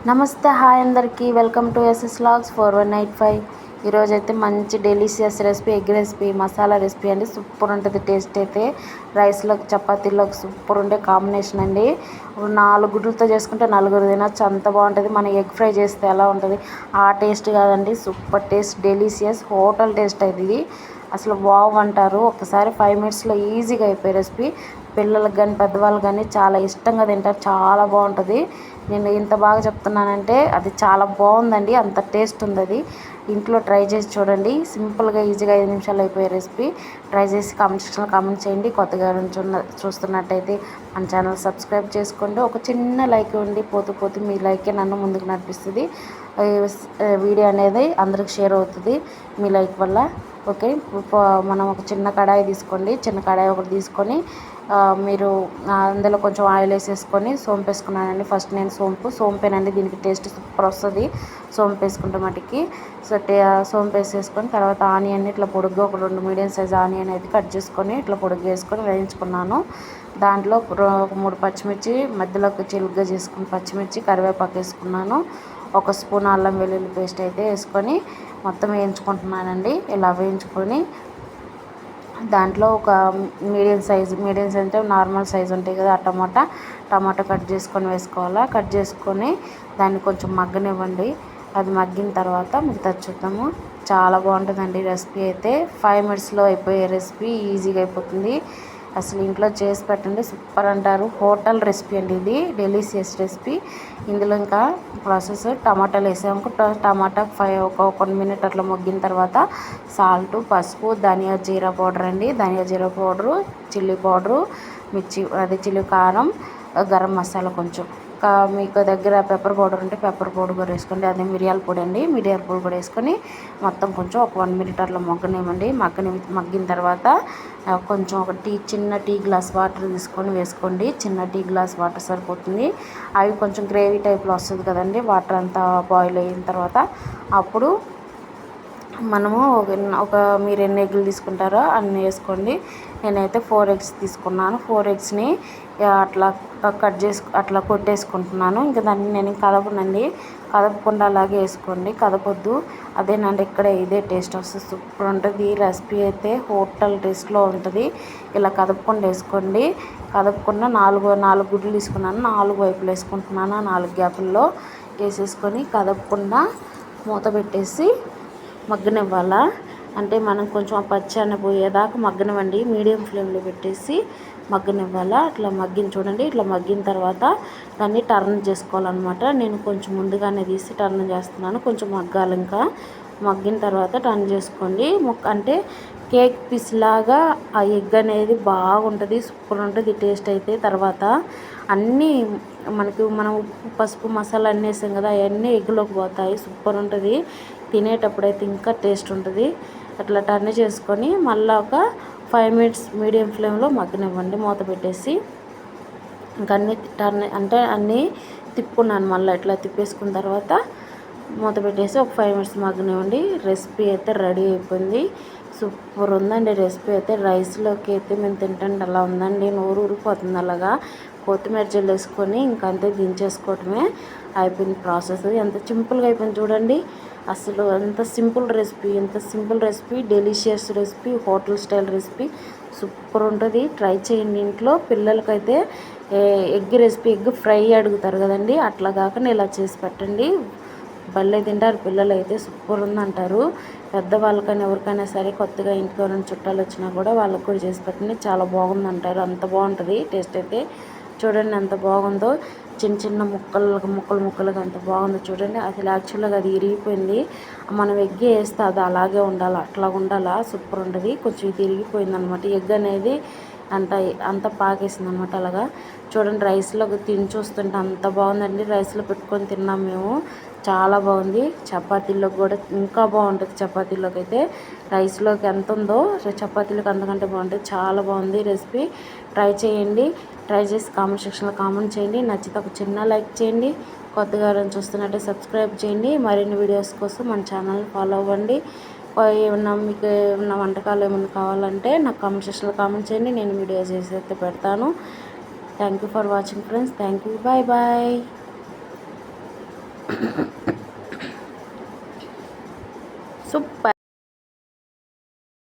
నమస్తే, హాయ్ అందరికీ. Welcome to SS vlogs 4185. ఈరోజు అయితే మంచి delicious recipe, egg recipe, masala recipe అండి. సూపర్ ఉంటుంది టేస్ట్ అయితే. రైస్లోకి, చపాతీలోకి సూపర్ ఉండే కాంబినేషన్ అండి. 4 గుడ్లతో చేసుకుంటే 4 తినచ్చు, అంత బాగుంటుంది. మనం ఎగ్ ఫ్రై చేస్తే ఎలా ఉంటుంది ఆ టేస్ట్ కాదండి, super taste, delicious hotel taste అయితే ఇది. అసలు వావ్ అంటారు. ఒకసారి 5 మినిట్స్లో ఈజీగా అయిపోయే రెసిపీ. పిల్లలకు కానీ పెద్దవాళ్ళు కానీ చాలా ఇష్టంగా తింటారు. చాలా బాగుంటుంది. నేను ఇంత బాగా చెప్తున్నానంటే అది చాలా బాగుందండి, అంత టేస్ట్ ఉంది అది. ఇంట్లో ట్రై చేసి చూడండి. సింపుల్గా ఈజీగా 5 నిమిషాలు అయిపోయే రెసిపీ. ట్రై చేసి కామెంట్ సెక్షన్లో కామెంట్ చేయండి. కొత్తగా చూస్తున్నట్టయితే మన ఛానల్ సబ్స్క్రైబ్ చేసుకోండి. ఒక చిన్న లైక్ ఇవ్వండి. పోతూ పోతూ మీ లైకే నన్ను ముందుకు నడిపిస్తుంది. వీడియో అనేది అందరికి షేర్ అవుతుంది మీ లైక్ వల్ల. ఓకే, మనం ఒక చిన్న కడాయి తీసుకోండి. చిన్న కడాయి ఒకటి తీసుకొని మీరు అందులో కొంచెం ఆయిల్ వేసేసుకొని సోంపు వేసుకున్నానండి. ఫస్ట్ నేను సోంపేనండి, దీనికి టేస్ట్ సూపర్ వస్తుంది సోంపు వేసుకుంటే మటుకి. సోంపు వేసేసుకొని తర్వాత ఆనియన్ ఇట్లా పొడుగ్గా ఒక 2 మీడియం సైజ్ ఆనియన్ అయితే కట్ చేసుకొని ఇట్లా పొడుగ్గా వేసుకొని వేయించుకున్నాను. దాంట్లో ఒక 3 పచ్చిమిర్చి మధ్యలోకి చిలుగ్గా చేసుకుని పచ్చిమిర్చి, కరివేపాకు వేసుకున్నాను. ఒక స్పూన్ అల్లం వెల్లుల్లి పేస్ట్ అయితే వేసుకొని మొత్తం వేయించుకుంటున్నానండి. ఇలా వేయించుకొని దాంట్లో ఒక మీడియం సైజ్ అంటే నార్మల్ సైజ్ ఉంటాయి కదా, టమాటా కట్ చేసుకొని వేసుకోవాలా. కట్ చేసుకొని దాన్ని కొంచెం మగ్గనివ్వండి. అది మగ్గిన తర్వాత మిగతా చూద్దాము. చాలా బాగుంటుందండి రెసిపీ అయితే. 5 మినిట్స్లో అయిపోయే రెసిపీ, ఈజీగా అయిపోతుంది. అసలు ఇంట్లో చేసి పెట్టండి, సూపర్ అంటారు. హోటల్ రెసిపీ అండి ఇది, డెలిషియస్ రెసిపీ. ఇందులో ఇంకా ప్రాసెస్ టమాటాలు వేసాము. టమాటా ఒక 1 మినిట్ అట్లా మగ్గిన తర్వాత సాల్ట్, పసుపు, ధనియా జీరా పౌడర్ అండి, ధనియా జీరా పౌడరు, చిల్లీ పౌడరు, చిల్లీ కారం, గరం మసాలా కొంచెం. మీకు దగ్గర పెప్పర్ పౌడర్ ఉంటే పెప్పర్ పౌడర్ కూడా వేసుకోండి. అదే మిరియాల పొడి అండి, మిరియాల పొడి కూడా వేసుకొని మొత్తం కొంచెం ఒక 1 మినిట్ అట్లా మగ్గనివ్వండి. మగ్గిన తర్వాత కొంచెం ఒక చిన్న టీ గ్లాస్ వాటర్ తీసుకొని వేసుకోండి. చిన్న టీ గ్లాస్ వాటర్ సరిపోతుంది. అవి కొంచెం గ్రేవీ టైప్లో వస్తుంది కదండి, వాటర్ అంతా బాయిల్ అయిన తర్వాత అప్పుడు మనము మీరు ఎన్ని ఎగ్గులు తీసుకుంటారో అన్ని వేసుకోండి. నేనైతే 4 ఎగ్స్ తీసుకున్నాను. 4 ఎగ్స్ని అట్లా అట్లా కొట్టేసుకుంటున్నాను. ఇంకా దాన్ని నేను కదపనండి, కదపకుండా అలాగే వేసుకోండి, కదపొద్దు. అదేనండి ఇక్కడ ఇదే టేస్ట్ వస్తుంది, సూపర్ ఉంటుంది. ఈ రెసిపీ అయితే హోటల్ టేస్ట్లో ఉంటుంది. ఇలా కదపకుండా వేసుకోండి. కదపకుండా 4 గుడ్లు తీసుకున్నాను, 4 వైపులు వేసుకుంటున్నాను. 4 గ్యాపుల్లో వేసేసుకొని కదపకుండా మూత పెట్టేసి మగ్గనివ్వాలా. అంటే మనం కొంచెం ఆ పచ్చని పోయేదాకా మగ్గనివ్వండి. మీడియం ఫ్లేమ్లో పెట్టేసి మగ్గనివ్వాలా. అట్లా చూడండి, ఇట్లా మగ్గిన తర్వాత దాన్ని టర్న్ చేసుకోవాలన్నమాట. నేను కొంచెం ముందుగానే తీసి టర్న్ చేస్తున్నాను, కొంచెం మగ్గాలి. ఇంకా మగ్గిన తర్వాత టర్న్ చేసుకోండి. అంటే కేక్ పీస్ లాగా ఆ ఎగ్ అనేది బాగుంటుంది, సూపర్ ఉంటుంది టేస్ట్ అయితే. తర్వాత అన్నీ మనం ఉప్పు, పసుపు, మసాలా అన్నీ వేసాం కదా, అవన్నీ ఎగ్లోకి పోతాయి, సూపర్ ఉంటుంది. తినేటప్పుడైతే ఇంకా టేస్ట్ ఉంటుంది. అట్లా టర్న్ చేసుకొని మళ్ళీ ఒక 5 మినిట్స్ మీడియం ఫ్లేమ్లో మగ్గనివ్వండి మూత పెట్టేసి. ఇంకా అన్నీ తిప్పుకున్నాను. మళ్ళీ ఇట్లా తిప్పేసుకున్న తర్వాత మూత పెట్టేసి ఒక 5 మినిట్స్ మగ్గనివ్వండి. రెసిపీ అయితే రెడీ అయిపోయింది. సూపర్ ఉందండి రెసిపీ అయితే. రైస్లోకి అయితే మేము తింటుంటే అలా ఉందండి, నోరు ఊరిపోతుంది. అలాగా కొత్తిమీర జల్లు వేసుకొని ఇంకంతే దించేసుకోవటమే అయిపోయింది ప్రాసెస్. ఎంత సింపుల్గా అయిపోయింది చూడండి. అసలు ఎంత simple recipe, delicious recipe, hotel style recipe, super ఉంటుంది. ట్రై చేయండి ఇంట్లో. పిల్లలకైతే ఎగ్ ఫ్రై అడుగుతారు కదండి, అట్లా కాకుండా ఇలా చేసి పెట్టండి, భలే తింటారు పిల్లలు అయితే. సూపర్ ఉందంటారు. పెద్దవాళ్ళకైనా ఎవరికైనా సరే, కొత్తగా ఇంటికి ఎవరైనా చుట్టాలు వచ్చినా కూడా వాళ్ళకి కూడా చేసి పెట్టండి, చాలా బాగుందంటారు. అంత బాగుంటుంది టేస్ట్ అయితే. చూడండి ఎంత బాగుందో, చిన్న ముక్కలుగా ఎంత బాగుందో చూడండి. అసలు యాక్చువల్గా అది ఇరిగిపోయింది. మనం ఎగ్ వేస్తే అది అలాగే ఉండాలి, అట్లా ఉండాలా, సూపర్ ఉంటుంది. కొంచెం ఇది ఇరిగిపోయింది అనమాట. ఎగ్ అనేది అంత పాకేసింది అనమాట. అలాగా చూడండి, రైస్లోకి తిని చూస్తుంటే అంత బాగుందండి. రైస్లో పెట్టుకొని తిన్నాం మేము, చాలా బాగుంది. చపాతీలోకి కూడా ఇంకా బాగుంటుంది. చపాతీలోకి అయితే రైస్లోకి ఎంత ఉందో చపాతీలోకి అంతకంటే బాగుంటుంది. చాలా బాగుంది రెసిపీ. ట్రై చేయండి. ట్రై చేసి కామెంట్ సెక్షన్లో కామెంట్ చేయండి. నచ్చితే ఒక చిన్న లైక్ చేయండి. కొత్తగా ఎవరైనా చూస్తున్నట్టే సబ్స్క్రైబ్ చేయండి. మరిన్ని వీడియోస్ కోసం మన ఛానల్ని ఫాలో అవ్వండి. మీకు ఏమన్నా వంటకాలు ఏమైనా కావాలంటే నాకు కామెంట్ సెక్షన్లో కామెంట్ చేయండి, నేను వీడియో చేసి అయితే పెడతాను. Thank you for watching friends. Thank you, bye bye. Super.